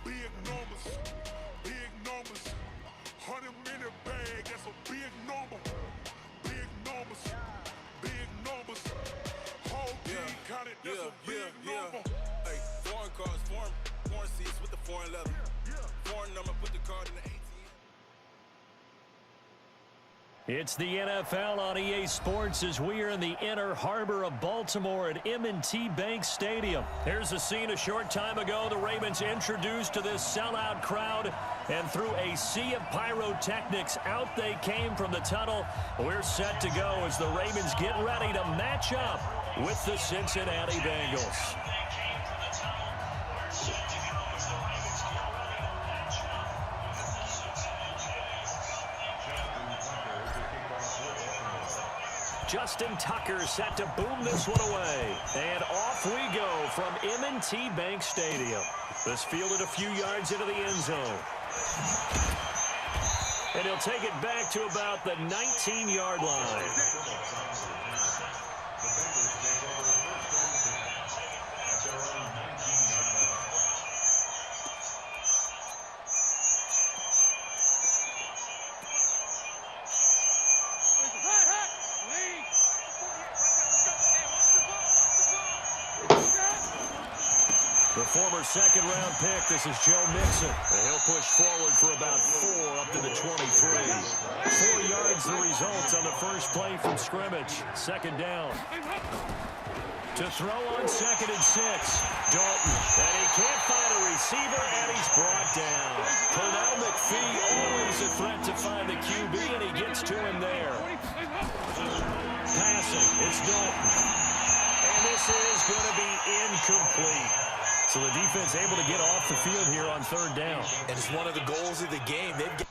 Big numbers, big numbers. 100-minute bag, that's a big number. Big numbers, big numbers. Whole team counted, that's a big number. Hey, foreign cars, foreign seats with the foreign leather. Foreign number, put the card in the 18. It's the NFL on EA Sports as we are in the inner harbor of Baltimore at M&T Bank Stadium. Here's a scene a short time ago. The Ravens introduced to this sellout crowd, and through a sea of pyrotechnics, out they came from the tunnel. We're set to go as the Ravens get ready to match up with the Cincinnati Bengals. Justin Tucker set to boom this one away. And off we go from M&T Bank Stadium. This fielded a few yards into the end zone. And he'll take it back to about the 19-yard line. The former second-round pick, this is Joe Mixon. And he'll push forward for about 4 up to the 23. 4 yards the result on the first play from scrimmage. Second down. To throw on 2nd and 6. Dalton. And he can't find a receiver, and he's brought down. Pernell McPhee, always a threat to find the QB, and he gets to him there. Passing, it's Dalton. And this is going to be incomplete. So the defense able to get off the field here on 3rd down. And it's one of the goals of the game. They've got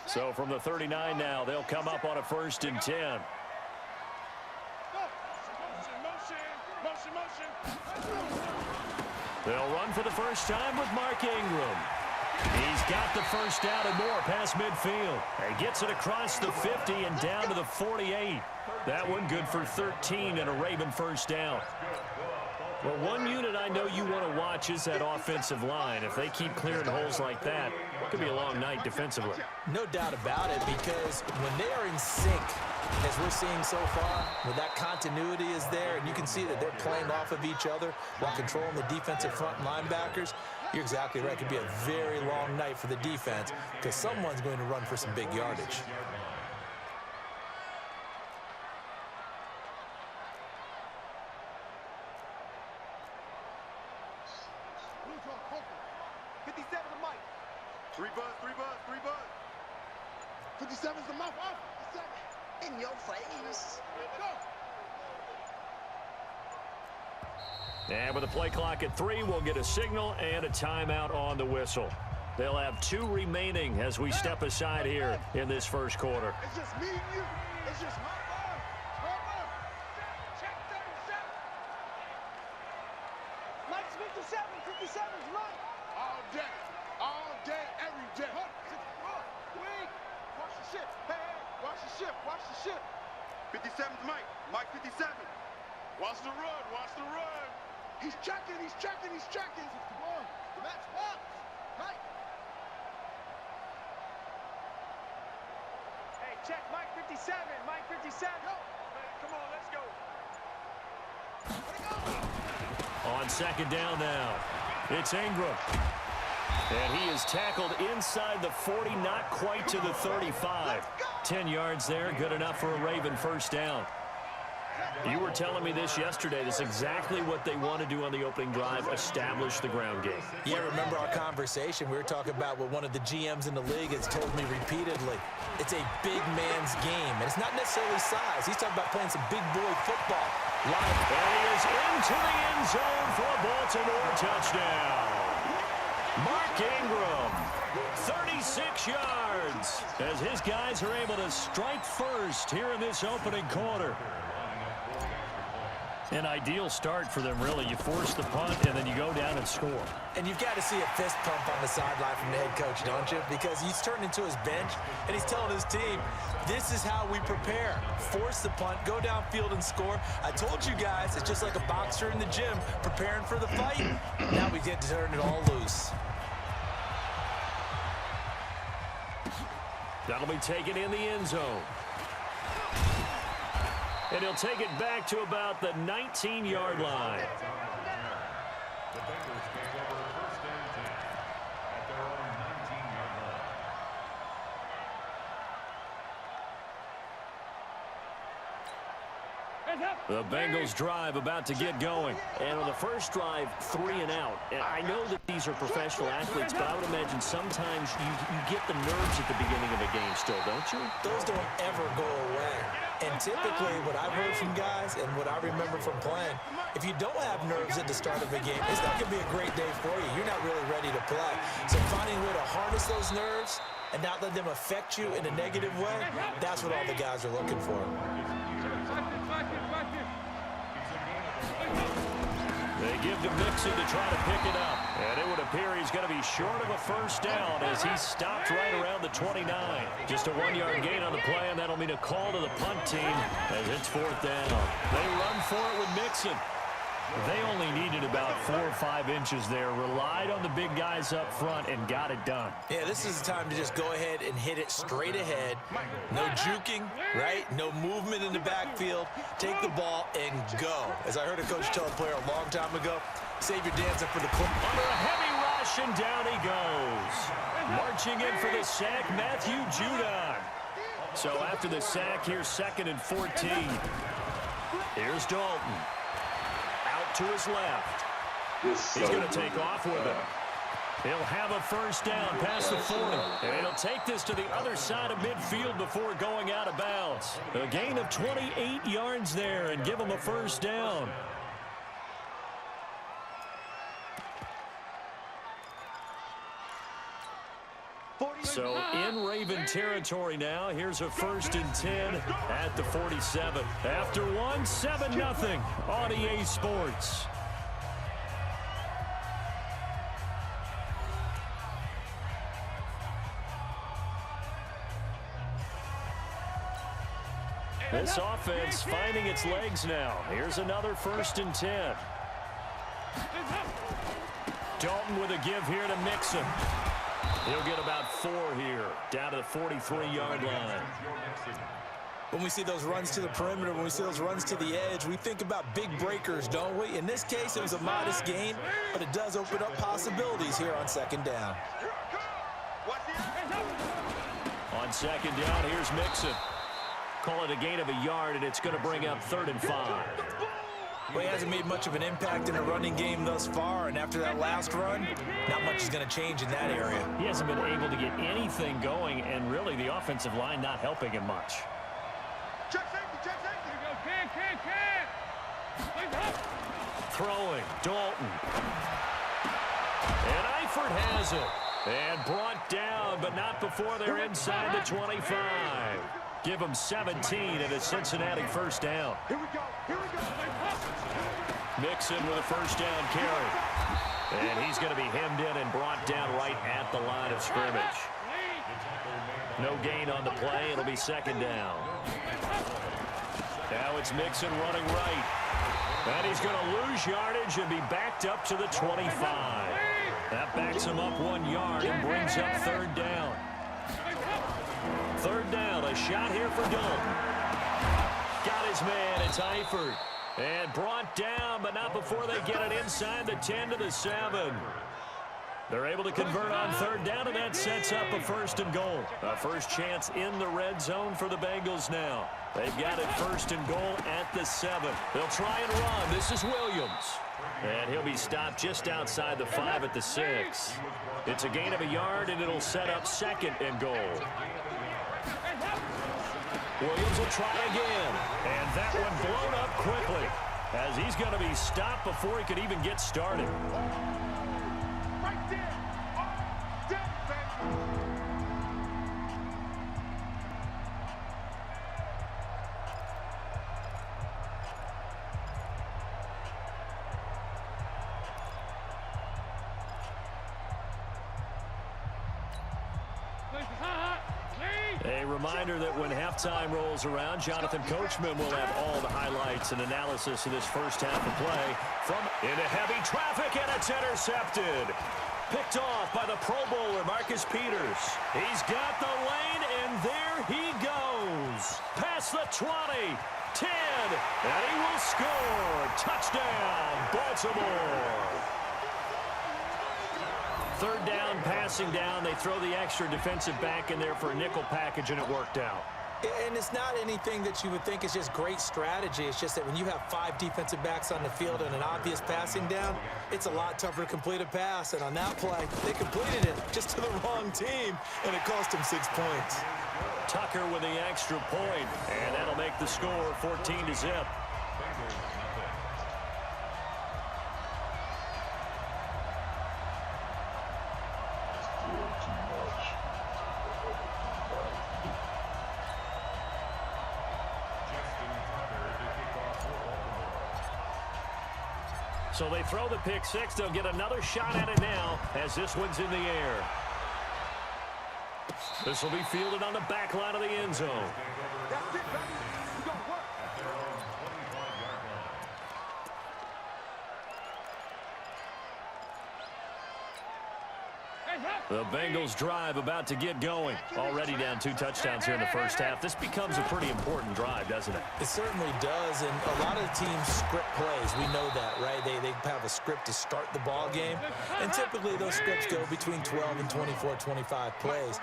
So from the 39 now, they'll come up on a 1st and 10. They'll run for the first time with Mark Ingram. He's got the first down and more past midfield. And gets it across the 50 and down to the 48. That one good for 13 and a Raven first down. Well, one unit I know you want to watch is that offensive line. If they keep clearing holes like that, it could be a long night defensively. no doubt about it, because when they are in sync, as we're seeing so far, when that continuity is there, and you can see that they're playing off of each other while controlling the defensive front linebackers, you're exactly right. It could be a very long night for the defense because someone's going to run for some big yardage. Three buzz. 57's the mouth off. 57. In your face. And with the play clock at 3, we'll get a signal and a timeout on the whistle. They'll have 2 remaining as we step aside here in this first quarter. It's just me and you. It's just my ball. Check 37. Mike's 57. 57's Mike. All day, every day. Wait. Watch the ship. Hey, watch the ship. 57's Mike. Mike 57. Watch the run. He's checking. 61. Match box. Mike. Hey, check Mike 57. Mike 57. Go. Come on, let's go. On second down now, It's Ingram. And he is tackled inside the 40, not quite to the 35. 10 yards there, good enough for a Raven first down. You were telling me this yesterday. This is exactly what they want to do on the opening drive, establish the ground game. Yeah, remember our conversation. We were talking about what one of the GMs in the league has told me repeatedly. It's a big man's game, and it's not necessarily size. He's talking about playing some big boy football. And he is into the end zone for a Baltimore touchdown. Mark Ingram, 36 yards, as his guys are able to strike first here in this opening quarter. An ideal start for them, really. You force the punt, and then you go down and score. And you've got to see a fist pump on the sideline from the head coach, don't you? Because he's turned into his bench, and he's telling his team, this is how we prepare. Force the punt, go downfield and score. I told you guys, it's just like a boxer in the gym preparing for the fight. Now we get to turn it all loose. That'll be taken in the end zone. And he'll take it back to about the 19-yard line. The Bengals take over first and 10 at their own 19-yard line. The Bengals drive about to get going. And on the first drive, 3 and out. And I know that these are professional athletes, but I would imagine sometimes you get the nerves at the beginning of a game still, don't you? Those don't ever go away. And typically what I've heard from guys and what I remember from playing, if you don't have nerves at the start of a game, it's not going to be a great day for you. You're not really ready to play. So finding a way to harness those nerves and not let them affect you in a negative way, that's what all the guys are looking for. They give to Mixon to try to pick it up. And it would appear he's going to be short of a first down as he stopped right around the 29. Just a 1-yard gain on the play, and that'll mean a call to the punt team as it's 4th down. They run for it with Mixon. They only needed about 4 or 5 inches there, relied on the big guys up front, and got it done. Yeah, this is the time to just go ahead and hit it straight ahead. No juking, right? No movement in the backfield. Take the ball and go. As I heard a coach tell a player a long time ago, save your dancing for the clip. Under a heavy rush, and down he goes. Marching in for the sack, Matthew Judon. So after the sack, here's 2nd and 14. Here's Dalton. To his left. He's going to take off with it. He'll have a first down past the 40. And he'll take this to the other side of midfield before going out of bounds. A gain of 28 yards there and give him a first down. So in Raven territory now. Here's a 1st and 10 at the 47. After 1, 7-0 on EA Sports. This offense finding its legs now. Here's another 1st and 10. Dalton with a give here to Mixon. He'll get about 4 here, down to the 43-yard line. When we see those runs to the perimeter, when we see those runs to the edge, we think about big breakers, don't we? In this case, it was a modest gain, but it does open up possibilities here on 2nd down. On 2nd down, here's Mixon. Call it a gain of a yard, and it's going to bring up 3rd and 5. Well, he hasn't made much of an impact in the running game thus far, and after that last run, not much is going to change in that area. He hasn't been able to get anything going, and really the offensive line not helping him much. Check safety, check safety. Throwing, Dalton. And Eifert has it. And brought down, but not before they're inside the 25. Give them 17 and a Cincinnati first down. Here we go, here we go. Mixon with a first down carry. And he's going to be hemmed in and brought down right at the line of scrimmage. No gain on the play. It'll be 2nd down. Now it's Mixon running right. And he's going to lose yardage and be backed up to the 25. That backs him up 1 yard and brings up 3rd down. 3rd down, a shot here for Dalton. Got his man, it's Eifert. And brought down, but not before they get it inside the 10 to the 7. They're able to convert on third down, and that sets up a 1st and goal. A first chance in the red zone for the Bengals now. They've got it 1st and goal at the 7. They'll try and run. This is Williams. And he'll be stopped just outside the 5 at the 6. It's a gain of a yard, and it'll set up 2nd and goal. Williams will try again. And that one blown up quickly, as he's going to be stopped before he could even get started. Right there. Oh, dead, baby. A reminder that when halftime rolls around, Jonathan Coachman will have all the highlights and analysis of this first half of play. From into heavy traffic, and it's intercepted. Picked off by the Pro Bowler, Marcus Peters. He's got the lane, and there he goes. Past the 20, 10, and he will score. Touchdown, Baltimore. Third down, passing down. They throw the extra defensive back in there for a nickel package, and it worked out. And it's not anything that you would think is just great strategy. It's just that when you have 5 defensive backs on the field and an obvious passing down, it's a lot tougher to complete a pass. And on that play, they completed it just to the wrong team, and it cost them 6 points. Tucker with the extra point, and that'll make the score 14-0. So they throw the pick 6. They'll get another shot at it now as this one's in the air. This will be fielded on the back line of the end zone. That's it, baby. You gonna work. The Bengals drive about to get going. Already down 2 touchdowns here in the first half. This becomes a pretty important drive, doesn't it? It certainly does, and a lot of the teams script plays. We know that, right? They have a script to start the ball game, and typically those scripts go between 12 and 24, 25 plays.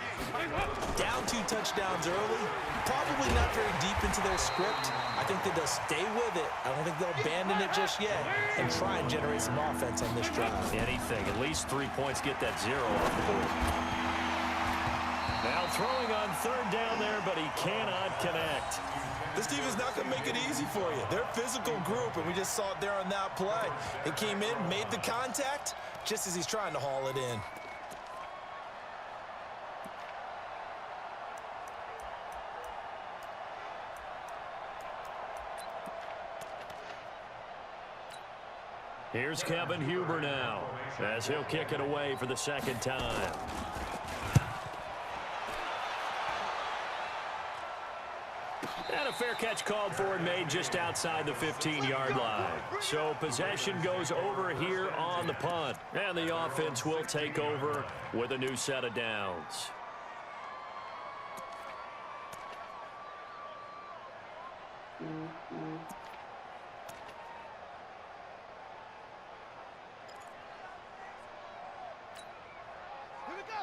Down 2 touchdowns early, probably not very deep into their script. I think that they'll stay with it. I don't think they'll abandon it just yet and try and generate some offense on this drive. Anything. At least 3 points, get that 0 off the board. Now throwing on third down there, but he cannot connect. This team is not going to make it easy for you. They're a physical group, and we just saw it there on that play. It came in, made the contact, just as he's trying to haul it in. Here's Kevin Huber now, as he'll kick it away for the 2nd time. And a fair catch called for and made just outside the 15-yard line. So possession goes over here on the punt. And the offense will take over with a new set of downs.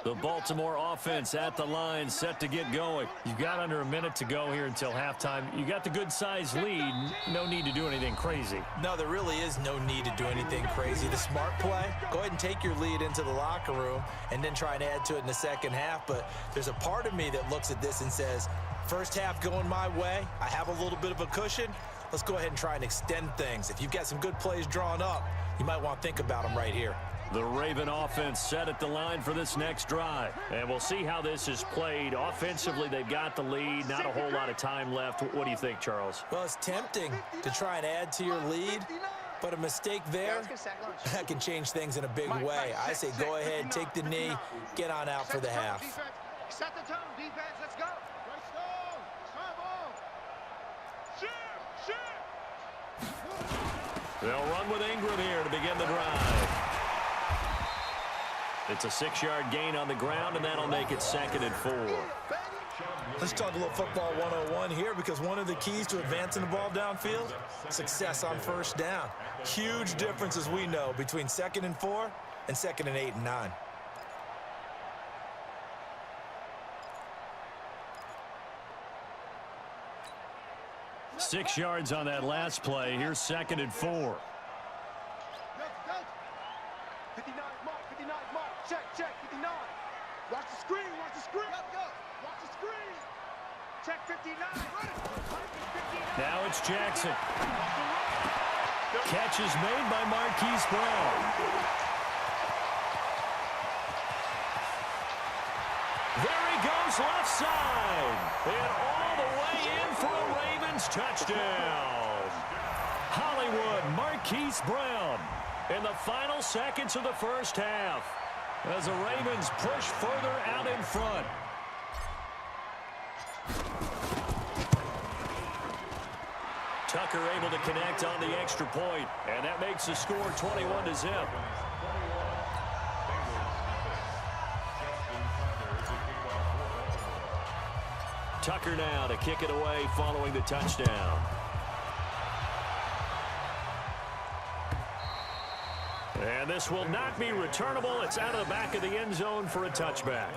The Baltimore offense at the line, set to get going. You've got under a minute to go here until halftime. You got the good-sized lead. No need to do anything crazy. No, there really is no need to do anything crazy. The smart play, go ahead and take your lead into the locker room and then try and add to it in the second half. But there's a part of me that looks at this and says, first half going my way, I have a little bit of a cushion. Let's go ahead and try and extend things. If you've got some good plays drawn up, you might want to think about them right here. The Raven offense set at the line for this next drive. And we'll see how this is played. Offensively, they've got the lead. Not a whole lot of time left. What do you think, Charles? Well, it's tempting to try and add to your lead, but a mistake there, that can change things in a big way. I say go ahead, take the knee, get on out for the half. Set the tone, defense. Let's go. They'll run with Ingram here to begin the drive. It's a 6-yard gain on the ground, and that'll make it 2nd and 4. Let's talk a little football 101 here, because one of the keys to advancing the ball downfield, success on first down. Huge difference, as we know, between 2nd and 4 and 2nd and 8 and 9. Six yards on that last play. Here's 2nd and 4. 59, mark, 59, mark. Check, 59. Watch the screen, watch the screen. Watch the screen. Check 59. Now it's Jackson. Catch is made by Marquise Brown. There he goes, left side. And all the way in for a Ravens touchdown. Hollywood Marquise Brown in the final seconds of the first half, as the Ravens push further out in front. Tucker able to connect on the extra point, and that makes the score 21-0. Tucker now to kick it away following the touchdown. And this will not be returnable. It's out of the back of the end zone for a touchback.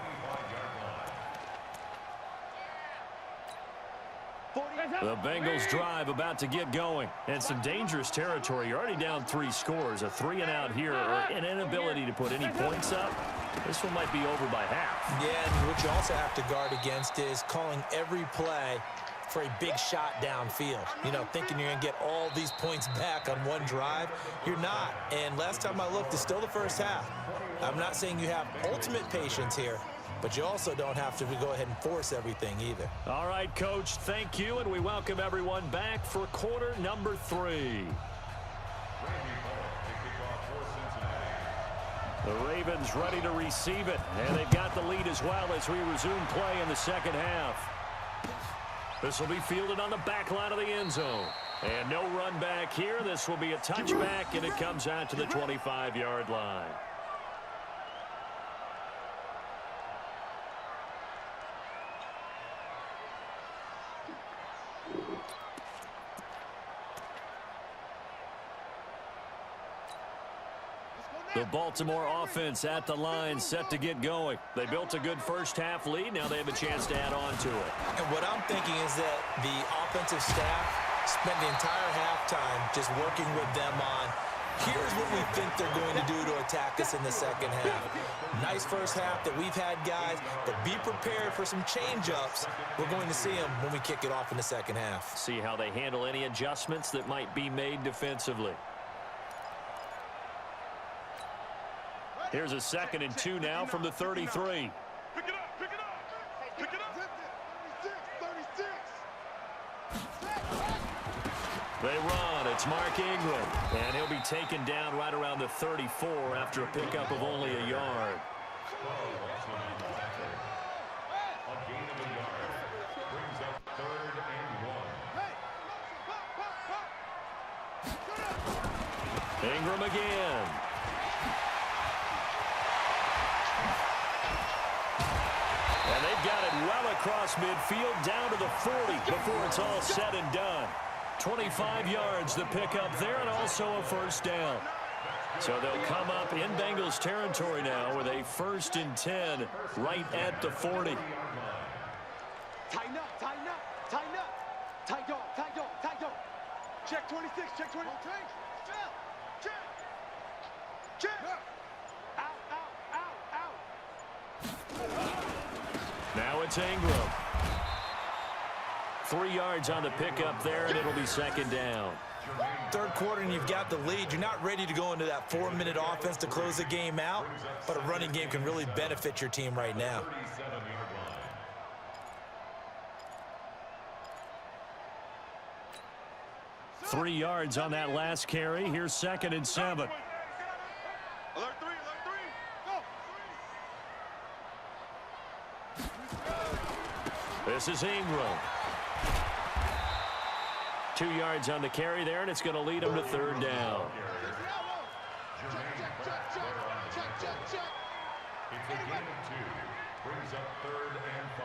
The Bengals drive about to get going. And some dangerous territory. You're already down 3 scores. A 3-and-out here, or an inability to put any points up. This one might be over by half. Yeah, and what you also have to guard against is calling every play for a big shot downfield. You know, thinking you're going to get all these points back on one drive. You're not. And last time I looked, it's still the first half. I'm not saying you have ultimate patience here, but you also don't have to go ahead and force everything either. All right, Coach, thank you, and we welcome everyone back for quarter number 3. The Ravens ready to receive it, and they've got the lead as well as we resume play in the second half. This will be fielded on the back line of the end zone. And no run back here. This will be a touchback, and it comes out to the 25-yard line. The Baltimore offense at the line, set to get going. They built a good first-half lead. Now they have a chance to add on to it. And what I'm thinking is that the offensive staff spent the entire halftime just working with them on, here's what we think they're going to do to attack us in the second half. Nice first half that we've had, guys, but be prepared for some change-ups. We're going to see them when we kick it off in the second half. See how they handle any adjustments that might be made defensively. Here's a 2nd and 2 now from the 33. Pick it up, pick it up, pick it up. 36. They run. It's Mark Ingram. And he'll be taken down right around the 34 after a pickup of only a yard. A gain of a yard brings up 3rd and 1. Ingram again. And they've got it well across midfield down to the 40 before it's all said and done. 25 yards to pick up there, and also a first down. So they'll come up in Bengals territory now with a 1st and 10 right at the 40. Tighten up, tighten up, tighten up. Tight dog, tight dog, tight dog. Check 26, check 20. Check, check, check. Out, out, out, out. Now it's Ingram. 3 yards on the pickup there, and it'll be 2nd down. Third quarter, and you've got the lead. You're not ready to go into that 4-minute offense to close the game out, but a running game can really benefit your team right now. 3 yards on that last carry. Here's 2nd and 7. Alert 3, go. This is Ingram. 2 yards on the carry there, and it's going to lead them to 3rd down. It's a gain of 2. Brings up 3rd and 5.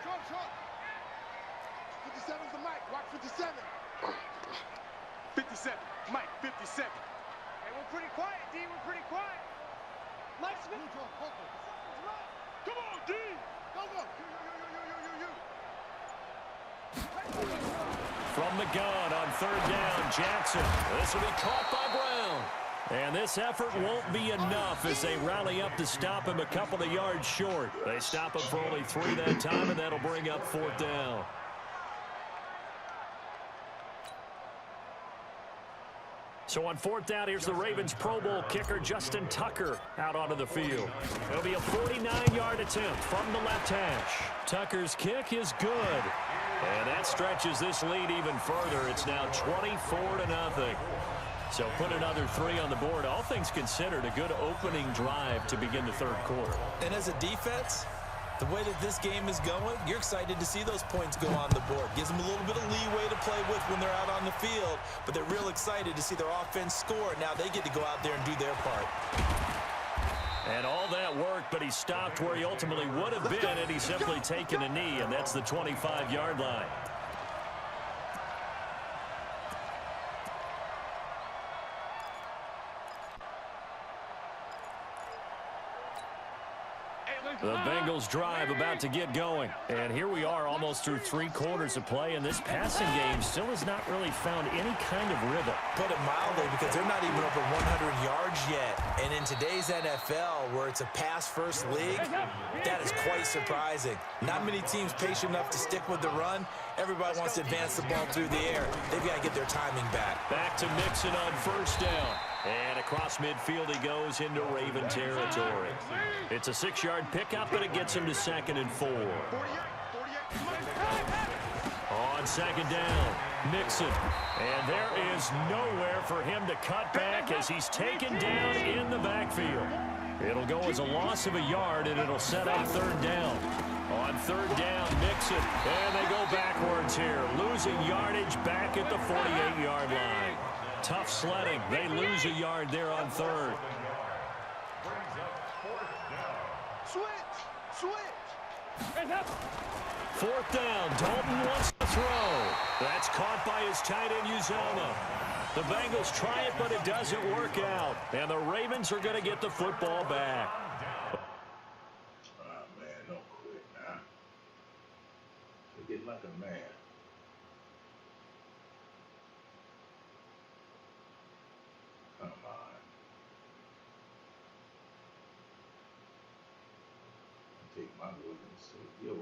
Short, short. 57's the mic. Watch 57. 57. Mike, 57. Hey, we're pretty quiet, D. We're pretty quiet. Mike Smith. Come on, D. Go, go. You. From the gun on 3rd down, Jackson. This will be caught by Brown. And this effort won't be enough as they rally up to stop him a couple of yards short. They stop him for only 3 that time, and that'll bring up 4th down. So on 4th down, here's the Ravens Pro Bowl kicker Justin Tucker out onto the field. It'll be a 49-yard attempt from the left hash. Tucker's kick is good. And that stretches this lead even further. It's now 24-0. So put another 3 on the board. All things considered, a good opening drive to begin the 3rd quarter. And as a defense, the way that this game is going, you're excited to see those points go on the board. Gives them a little bit of leeway to play with when they're out on the field, but they're real excited to see their offense score. Now they get to go out there and do their part. And all that worked, but he stopped where he ultimately would have been had he simply taken a knee, and that's the 25-yard line. The Bengals drive about to get going. And here we are almost through 3 quarters of play, and this passing game still has not really found any kind of rhythm. Put it mildly, because they're not even over 100 yards yet. And in today's NFL, where it's a pass-first league, that is quite surprising. Not many teams patient enough to stick with the run. Everybody wants to advance the ball through the air. They've got to get their timing back. Back to Mixon on 1st down. And across midfield he goes into Raven territory. It's a 6-yard pickup, but it gets him to 2nd and 4. On 2nd down, Mixon. And there is nowhere for him to cut back as he's taken down in the backfield. It'll go as a loss of a yard, and it'll set up 3rd down. On 3rd down, Mixon. And they go backwards here, losing yardage back at the 48-yard line. Tough sledding. They lose a yard there on 3rd. Switch. 4th down. Dalton wants to throw. That's caught by his tight end, Uzomah. The Bengals try it, but it doesn't work out. And the Ravens are going to get the football back. Man, don't quit now. Get like a man. Come on. Take my word and say yours.